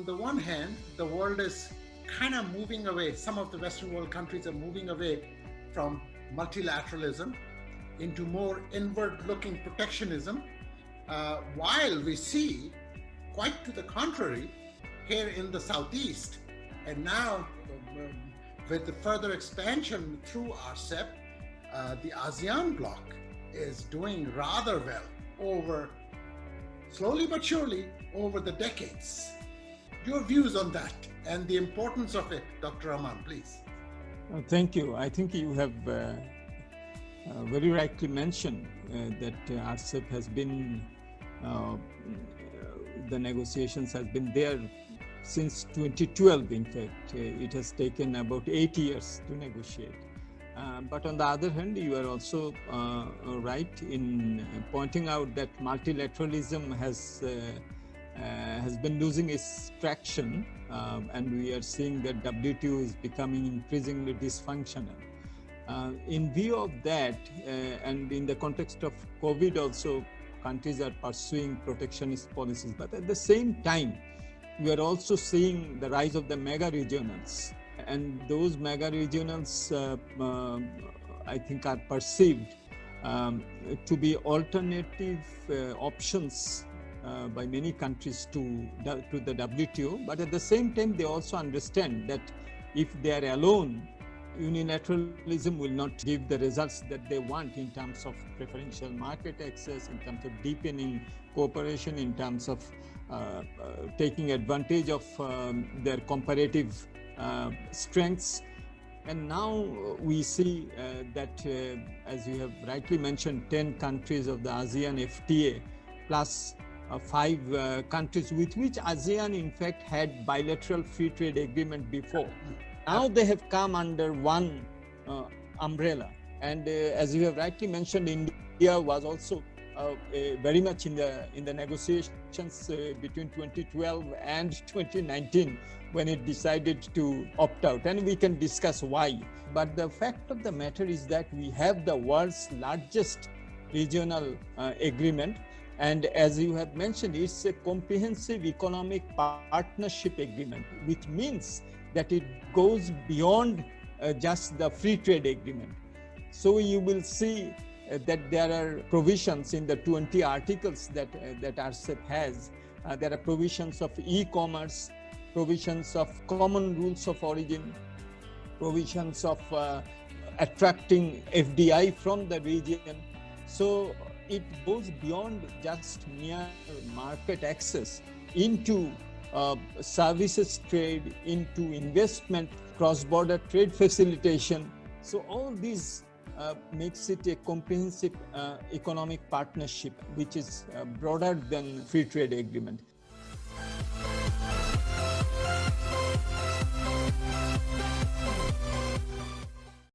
on the one hand, the world is kind of moving away. Some of the Western world countries are moving away from multilateralism into more inward-looking protectionism, while we see, quite to the contrary, here in the Southeast, and now with the further expansion through RCEP, the ASEAN bloc is doing rather well over, slowly but surely, over the decades. Your views on that and the importance of it, Dr. Rahman, please. Thank you. I think you have very rightly mentioned that RCEP has been, the negotiations has been there since 2012. In fact, it has taken about 8 years to negotiate. But on the other hand, you are also right in pointing out that multilateralism has been losing its traction, and we are seeing that WTO is becoming increasingly dysfunctional. In view of that, and in the context of COVID also, countries are pursuing protectionist policies. But at the same time, we are also seeing the rise of the mega regionals. And those mega regionals, I think, are perceived to be alternative options by many countries to the WTO. But at the same time, they also understand that if they are alone, unilateralism will not give the results that they want in terms of preferential market access, in terms of deepening cooperation, in terms of taking advantage of their comparative strengths. And now we see that, as you have rightly mentioned, 10 countries of the ASEAN FTA plus 5 countries with which ASEAN in fact had bilateral free trade agreement before. Now they have come under one umbrella. And as you have rightly mentioned, India was also very much in the negotiations between 2012 and 2019 when it decided to opt out, and we can discuss why. But the fact of the matter is that we have the world's largest regional agreement, and as you have mentioned, it's a comprehensive economic partnership agreement, which means that it goes beyond just the free trade agreement. So you will see that there are provisions in the 20 articles that RCEP has. There are provisions of e-commerce, provisions of common rules of origin, provisions of attracting FDI from the region. So it goes beyond just mere market access into services trade, into investment, cross-border trade facilitation. So all these makes it a comprehensive economic partnership, which is broader than free trade agreement.